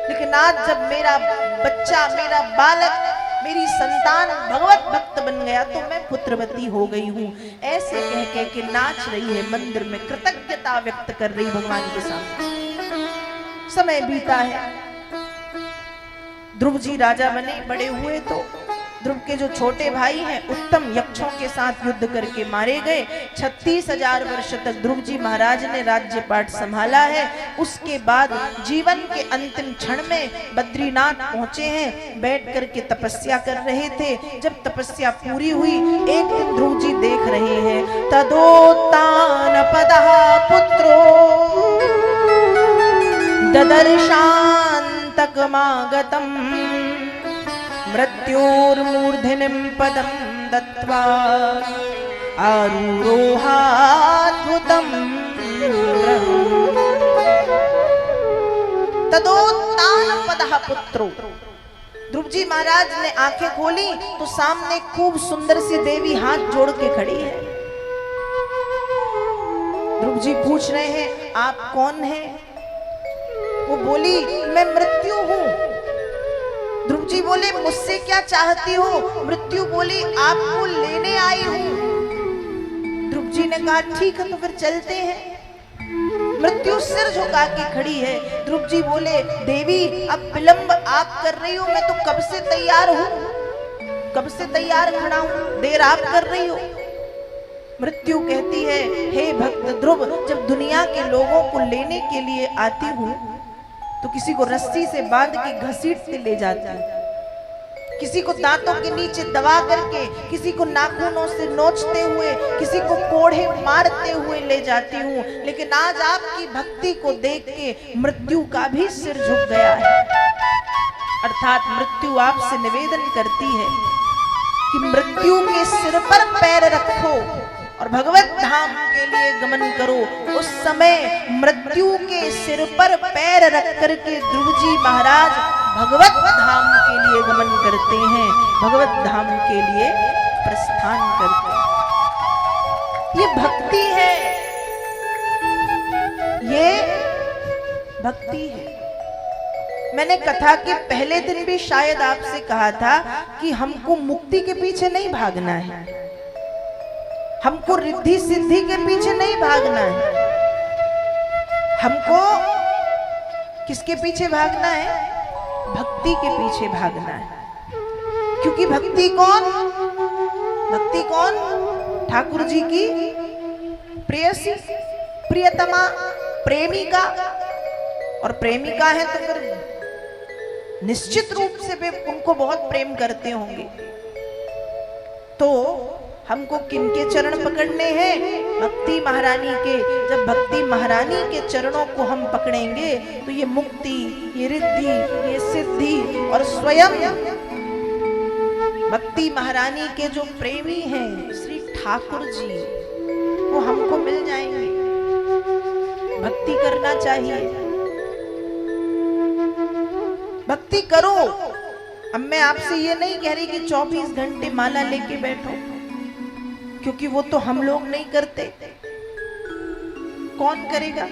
लेकिन आज जब मेरा बच्चा, मेरा बालक, मेरी संतान भगवत भक्त बन गया तो मैं पुत्रवती हो गई हूँ। ऐसे कह के नाच रही है मंदिर में, कृतज्ञता व्यक्त कर रही भगवान के सामने। समय बीता है, ध्रुव जी राजा बने, बड़े हुए तो ध्रुव के जो छोटे भाई हैं उत्तम यक्षों के साथ युद्ध करके मारे गए। 36,000 वर्ष तक ध्रुव जी महाराज ने राज्य पाठ संभाला है। उसके बाद जीवन के अंतिम क्षण में बद्रीनाथ पहुंचे हैं, बैठ करके तपस्या कर रहे थे। जब तपस्या पूरी हुई, एक दिन ध्रुव जी देख रहे हैं, तदोत्तान पदः पुत्रो ददर्शान्तकमागतम् मृत्योर्मूर्धनिं पदं दत्वा आरूरोहाद्भुतं तदोत्तान पदः पुत्रो। ध्रुव जी महाराज ने आंखें खोली तो सामने खूब सुंदर सी देवी हाथ जोड़ के खड़ी है। ध्रुव जी पूछ रहे हैं आप कौन हैं? वो बोली मैं मृत्यु हूं। ध्रुव जी बोले मुझसे क्या चाहती हो? मृत्यु बोली आपको लेने आई हूं। ध्रुव जी ने कहा ठीक है तो फिर चलते हैं। मृत्यु सिर झुका के खड़ी है। ध्रुव जी बोले देवी अब विलंब आप कर रही हो, मैं तो कब से तैयार हूं, कब से तैयार खड़ा हूं, देर आप कर रही हो। मृत्यु कहती है हे भक्त ध्रुव, जब दुनिया के लोगों को लेने के लिए आती हूं तो किसी को रस्सी से बांध के घसीटते ले जाती हूं, किसी को दांतों के नीचे दबा करके, किसी को नाखूनों से नोचते हुए, किसी को कोड़े मारते हुए ले जाती हूँ। लेकिन आज आपकी भक्ति को देख के मृत्यु का भी सिर झुक गया है। अर्थात मृत्यु आपसे निवेदन करती है कि मृत्यु के सिर पर पैर रखो और भगवत धाम के लिए गमन करो। उस समय मृत्यु के सिर पर पैर रख करके ध्रुव जी महाराज भगवत धाम के लिए गमन करते हैं, भगवत धाम के लिए प्रस्थान करते हैं। ये भक्ति है, ये भक्ति है। मैंने कथा के पहले दिन भी शायद आपसे कहा था कि हमको मुक्ति के पीछे नहीं भागना है, हमको रिद्धि सिद्धि के पीछे नहीं भागना है, हमको किसके पीछे भागना है? भक्ति के पीछे भागना है। क्योंकि भक्ति कौन? भक्ति कौन? ठाकुर जी की प्रेयसी, प्रियतमा, प्रेमिका। और प्रेमिका है तो फिर निश्चित रूप से वे उनको बहुत प्रेम करते होंगे। तो हमको किनके चरण पकड़ने हैं? भक्ति महारानी के। जब भक्ति महारानी के चरणों को हम पकड़ेंगे तो ये मुक्ति, ये रिद्धि, ये सिद्धि और स्वयं भक्ति महारानी के जो प्रेमी हैं श्री ठाकुर जी, वो हमको मिल जाएंगे। भक्ति करना चाहिए, भक्ति करो। अब मैं आपसे ये नहीं कह रही कि 24 घंटे माला लेके बैठो, क्योंकि वो तो हम लोग नहीं करते। कौन करेगा?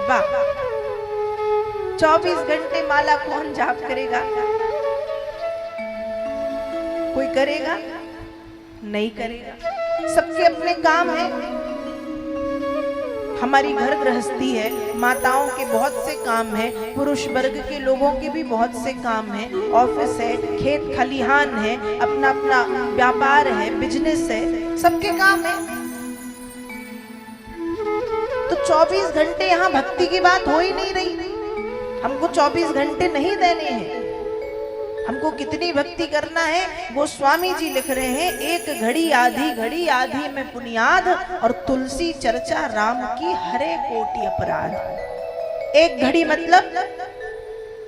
वाह, 24 घंटे माला कौन जाप करेगा? कोई करेगा? नहीं करेगा। सबके अपने काम है। हमारी घर गृहस्थी है, माताओं के बहुत से काम हैं, पुरुष वर्ग के लोगों के भी बहुत से काम हैं, ऑफिस है, खेत खलिहान है, अपना अपना व्यापार है, बिजनेस है, सबके काम है। तो 24 घंटे यहाँ भक्ति की बात हो ही नहीं रही। हमको 24 घंटे नहीं देने हैं। हमको कितनी भक्ति करना है? गोस्वामी जी लिख रहे हैं, एक घड़ी आधी में पुनियाद और तुलसी चर्चा राम की हरे कोटि अपराध। एक घड़ी मतलब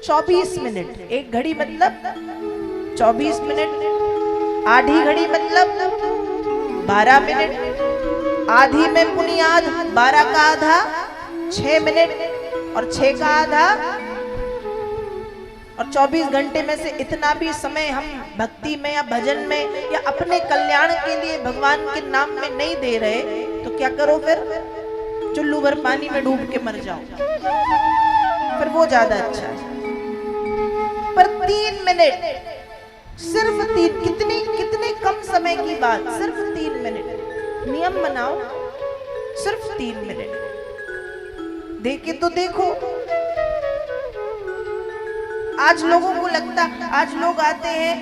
24 मिनट, एक घड़ी मतलब 24 मिनट, आधी घड़ी मतलब 12 मिनट, आधी में पुनियाद 12 का आधा 6 मिनट और 6 का आधा, और 24 घंटे में से इतना भी समय हम भक्ति में या भजन में या अपने कल्याण के लिए भगवान के नाम में नहीं दे रहे, तो क्या करो फिर? चुल्लू भर पानी में डूब के मर जाओ, फिर वो ज्यादा अच्छा है। पर 3 मिनट, सिर्फ 3, कितने कम समय की बात, सिर्फ 3 मिनट नियम बनाओ, सिर्फ 3 मिनट देखे तो देखो। आज लोगों को लगता, आज लोग आते हैं,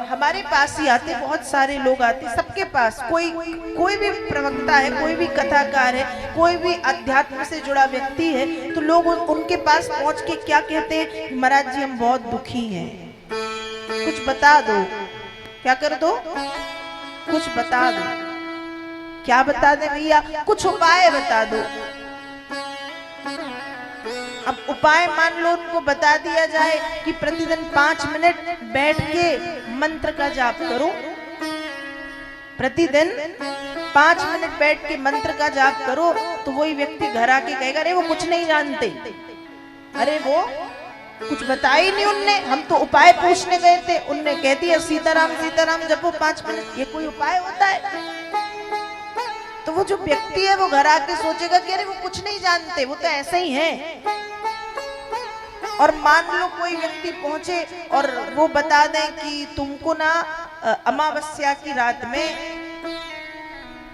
हमारे पास ही आते, बहुत सारे लोग आते, सबके पास कोई भी प्रवक्ता है, कोई भी कथाकार है, कोई भी अध्यात्म से जुड़ा व्यक्ति है, तो लोग उनके पास पहुंच के क्या कहते हैं? महाराज जी हम बहुत दुखी हैं, कुछ बता दो। क्या कर दो? कुछ बता दो। क्या बता दे भैया? कुछ उपाय बता दो। अब उपाय मान लो उनको बता दिया जाए कि प्रतिदिन 5 मिनट बैठ के मंत्र का जाप करो, प्रतिदिन 5 मिनट बैठ के मंत्र का जाप करो, तो वही व्यक्ति घर आके कहेगा अरे वो कुछ नहीं जानते, अरे वो कुछ बताया ही नहीं उनने, हम तो उपाय पूछने गए थे, उनने कह दिया सीताराम सीताराम जपो 5 मिनट। ये कोई उपाय होता है? तो वो जो व्यक्ति है वो घर आके सोचेगा कि अरे वो कुछ नहीं जानते, वो तो ऐसे ही है। और मान लो कोई व्यक्ति पहुंचे और वो बता दें कि तुमको ना अमावस्या की रात में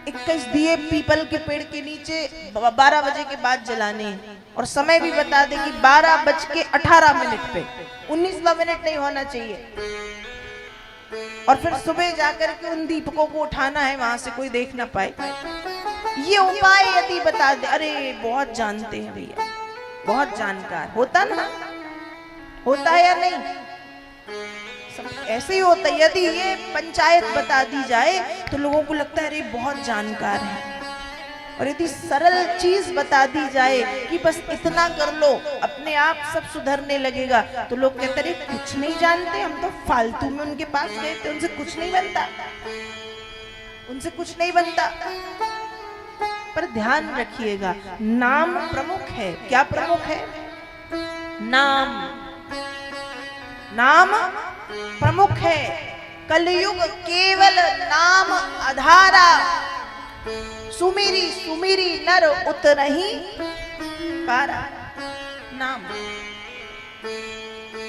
21 दिए पीपल के पेड़ के नीचे 12 बजे के बाद जलाने हैं, और समय भी बता दे कि 12:18 पे, 19वां मिनट नहीं होना चाहिए, और फिर सुबह जाकर के उन दीपकों को उठाना है, वहां से कोई देख ना पाए। ये उपाय यदि बता दे, अरे बहुत जानते हैं भैया, बहुत जानकार, होता ना, होता है या नहीं? सब ऐसे ही होता है। यदि ये पंचायत बता दी जाए तो लोगों को लगता है अरे बहुत जानकार है, और यदि सरल चीज बता दी जाए कि बस इतना कर लो अपने आप सब सुधरने लगेगा, तो लोग कहते रहे कुछ नहीं जानते, हम तो फालतू में उनके पास गए थे, उनसे कुछ नहीं बनता, उनसे कुछ नहीं बनता। पर ध्यान रखिएगा, नाम प्रमुख है। क्या प्रमुख है? नाम, नाम प्रमुख है। कलयुग केवल नाम आधारा, सुमिरी सुमिरी नर उतरहि पारा। नाम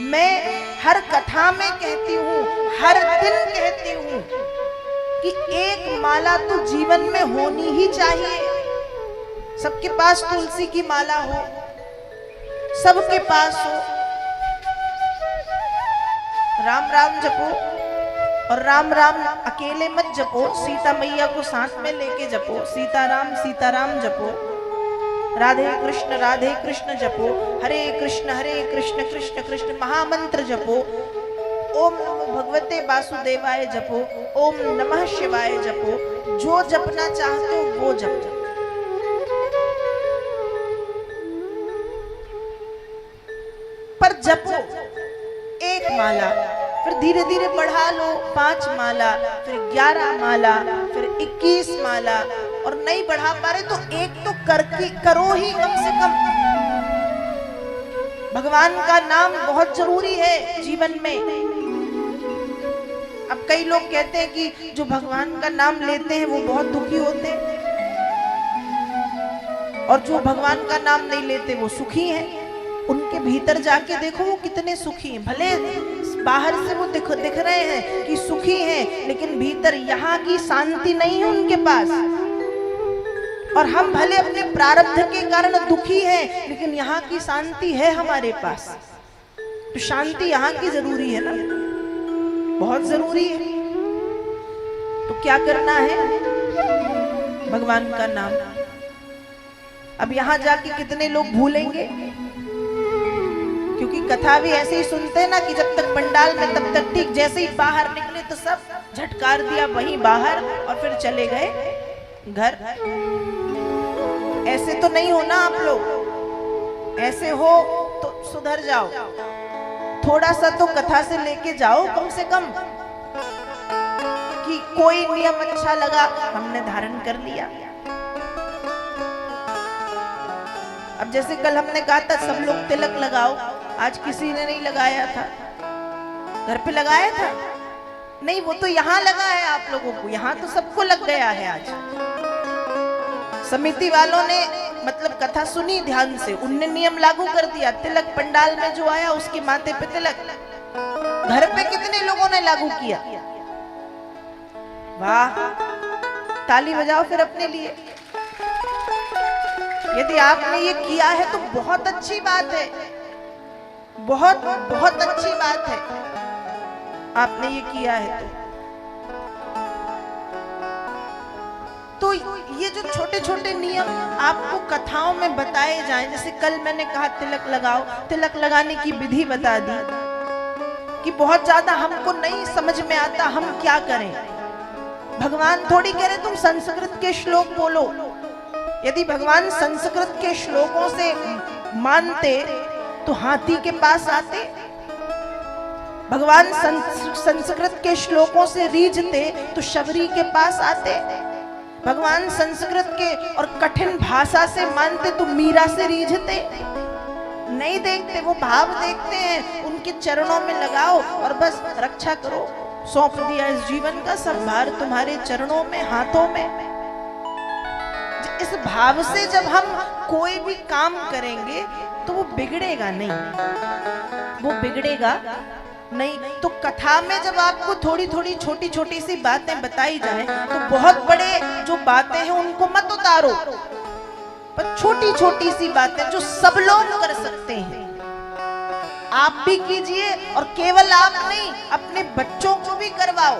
मैं हर कथा में कहती हूँ, हर दिन कहती हूँ कि एक माला तो जीवन में होनी ही चाहिए। सबके पास तुलसी की माला हो, सबके पास हो। राम राम जपो, और राम राम अकेले मत जपो, सीता मैया को साथ में लेके जपो। सीताराम जपो, राधे कृष्ण जपो, हरे कृष्ण कृष्ण कृष्ण महामंत्र जपो, ओम नमो भगवते वासुदेवाय जपो, ओम नमः शिवाय जपो। जो जपना चाहते हो वो जपो। पर जपो एक माला, फिर धीरे धीरे बढ़ा लो 5 माला, फिर 11 माला, फिर 21 माला, और नहीं बढ़ा पा रहे तो एक तो करके करो ही कम से कम। भगवान का नाम बहुत जरूरी है जीवन में। अब कई लोग कहते हैं कि जो भगवान का नाम लेते हैं वो बहुत दुखी होते हैं, और जो भगवान का नाम नहीं लेते वो सुखी हैं। उनके भीतर जाके देखो वो कितने सुखी हैं। भले बाहर से वो दिख रहे हैं कि सुखी हैं, लेकिन भीतर यहाँ की शांति नहीं है उनके पास। और हम भले अपने प्रारब्ध के कारण दुखी हैं, लेकिन यहाँ की शांति है हमारे पास। तो शांति यहाँ की जरूरी है ना, बहुत जरूरी है। तो क्या करना है? भगवान का नाम। अब यहाँ जाके कितने लोग भूलेंगे, क्योंकि कथा भी ऐसे ही सुनते हैं ना कि जब तक पंडाल में तब तक ठीक, जैसे ही बाहर निकले तो सब झटकार दिया वहीं बाहर, और फिर चले गए घर। ऐसे तो नहीं हो ना आप लोग। ऐसे हो तो सुधर जाओ, थोड़ा सा तो कथा से लेके जाओ कम से कम, कि कोई नियम अच्छा लगा हमने धारण कर लिया। अब जैसे कल हमने कहा था सब लोग तिलक लगाओ, आज किसी ने नहीं लगाया था। घर पे लगाया था? नहीं, वो तो यहाँ लगा है आप लोगों को, यहाँ तो सबको लग गया है। आज समिति वालों ने मतलब कथा सुनी ध्यान से, उनने नियम लागू कर दिया। तिलक पंडाल में जो आया उसके माथे पे तिलक। घर पे कितने लोगों ने लागू किया? वाह, ताली बजाओ फिर अपने लिए। यदि आपने ये किया है तो बहुत अच्छी बात है, बहुत बहुत अच्छी बात है आपने ये किया है। तो ये जो छोटे छोटे नियम आपको कथाओं में बताए जाएं, जैसे कल मैंने कहा तिलक लगाओ, तिलक लगाने की विधि बता दी कि बहुत ज्यादा हमको नहीं समझ में आता, हम क्या करें। भगवान थोड़ी कह रहे तुम संस्कृत के श्लोक बोलो। यदि भगवान संस्कृत के श्लोकों से मानते तो हाथी के पास आते। भगवान संस्कृत के श्लोकों से रीझते तो शबरी के पास आते। भगवान संस्कृत के और कठिन भाषा से मानते तो मीरा से रीझते। नहीं देखते, वो भाव देखते हैं। उनके चरणों में लगाओ और बस रक्षा करो। सौंप दिया इस जीवन का सब भार तुम्हारे चरणों में, हाथों में। इस भाव से जब हम कोई भी काम करेंगे तो वो बिगड़ेगा नहीं, वो बिगड़ेगा नहीं। तो कथा में जब आपको थोड़ी थोड़ी छोटी छोटी सी बातें बताई जाए तो बहुत बड़े जो बातें हैं उनको मत उतारो, पर छोटी छोटी सी बातें जो सब लोग कर सकते हैं आप भी कीजिए। और केवल आप नहीं, अपने बच्चों को भी करवाओ।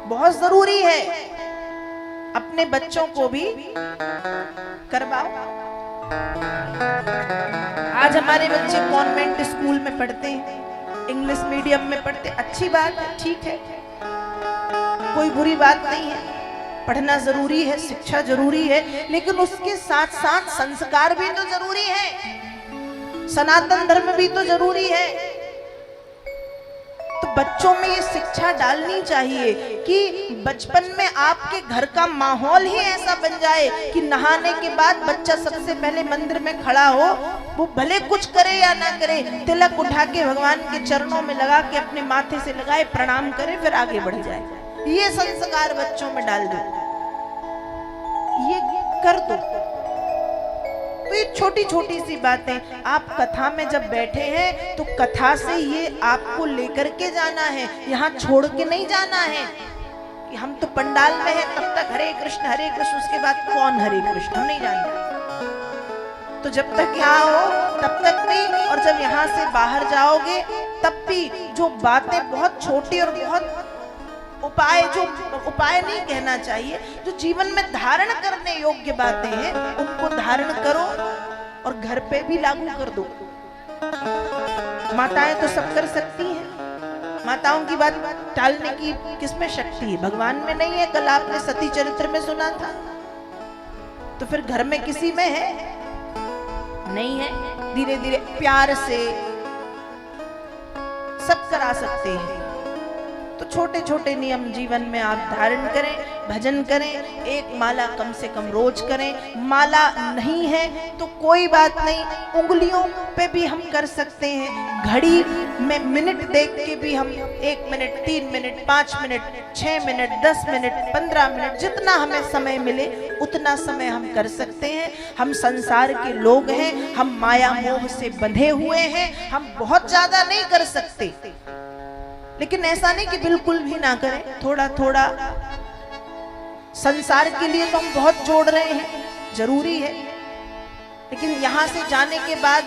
बहुत जरूरी है, अपने बच्चों को भी करवाओ। आज हमारे बच्चे कॉन्वेंट स्कूल में पढ़ते हैं, इंग्लिश मीडियम में पढ़ते, अच्छी बात है, ठीक है, कोई बुरी बात नहीं है। पढ़ना जरूरी है, शिक्षा जरूरी है, लेकिन उसके साथ साथ संस्कार भी तो जरूरी है, सनातन धर्म भी तो जरूरी है। तो बच्चों में ये शिक्षा डालनी चाहिए कि बचपन में आपके घर का माहौल ही ऐसा बन जाए कि नहाने के बाद बच्चा सबसे पहले मंदिर में खड़ा हो, वो भले कुछ करे या ना करे, तिलक उठा के भगवान के चरणों में लगा के अपने माथे से लगाए, प्रणाम करे, फिर आगे बढ़ जाए। ये संस्कार बच्चों में डाल दो, ये कर दो। तो ये छोटी छोटी सी बातें, आप कथा में जब बैठे हैं तो कथा से ये आपको लेकर के जाना है, यहाँ छोड़ के नहीं जाना है कि हम तो पंडाल में हैं, तब तक हरे कृष्ण, उसके बाद कौन हरे कृष्ण, हम नहीं जानते। तो जब तक यहाँ हो तब तक नहीं, और जब यहाँ से बाहर जाओगे तब भी जो बातें बहुत छोटी और बहुत उपाय नहीं कहना चाहिए, जो जीवन में धारण करने योग्य बातें हैं उनको धारण करो और घर पे भी लागू कर दो। माताएं तो सब कर सकती हैं, माताओं की बात टालने की किसमें शक्ति है? भगवान में नहीं है। कल आपने सती चरित्र में सुना था, तो फिर घर में किसी में है? नहीं है। धीरे धीरे प्यार से सब करा सकते हैं। तो छोटे छोटे नियम जीवन में आप धारण करें, भजन करें, एक माला कम से कम रोज करें। माला नहीं है तो कोई बात नहीं, उंगलियों पे भी हम कर सकते हैं। घड़ी में मिनट देख के भी हम 1 minute, 3 minute, 5 minute, 6 minute, 10 minute, 15 minute, जितना हमें समय मिले उतना समय हम कर सकते हैं। हम संसार के लोग हैं, हम माया मोह से बंधे हुए हैं, हम बहुत ज्यादा नहीं कर सकते, लेकिन ऐसा नहीं कि बिल्कुल भी ना करें, थोड़ा थोड़ा। संसार के लिए तो हम बहुत जोड़ रहे हैं, जरूरी है, लेकिन यहाँ से जाने के बाद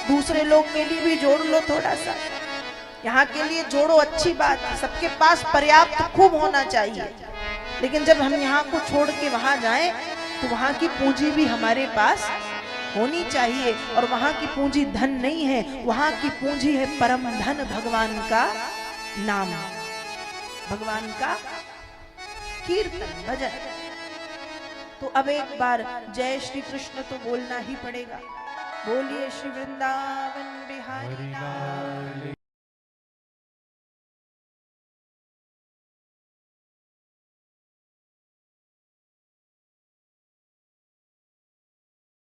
दूसरे लोग के लिए भी जोड़ लो थोड़ा सा। यहाँ के लिए जोड़ो, अच्छी बात है, सबके पास पर्याप्त खूब होना चाहिए, लेकिन जब हम यहाँ को छोड़ के वहां जाएं तो वहां की पूंजी भी हमारे पास होनी चाहिए। और वहां की पूंजी धन नहीं है, वहां की पूंजी है परम धन, भगवान का नाम, भगवान का कीर्तन, भजन। तो अब एक बार जय श्री कृष्ण तो बोलना ही पड़ेगा। बोलिए श्री वृंदावन बिहारी लाल।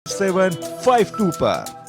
752 पर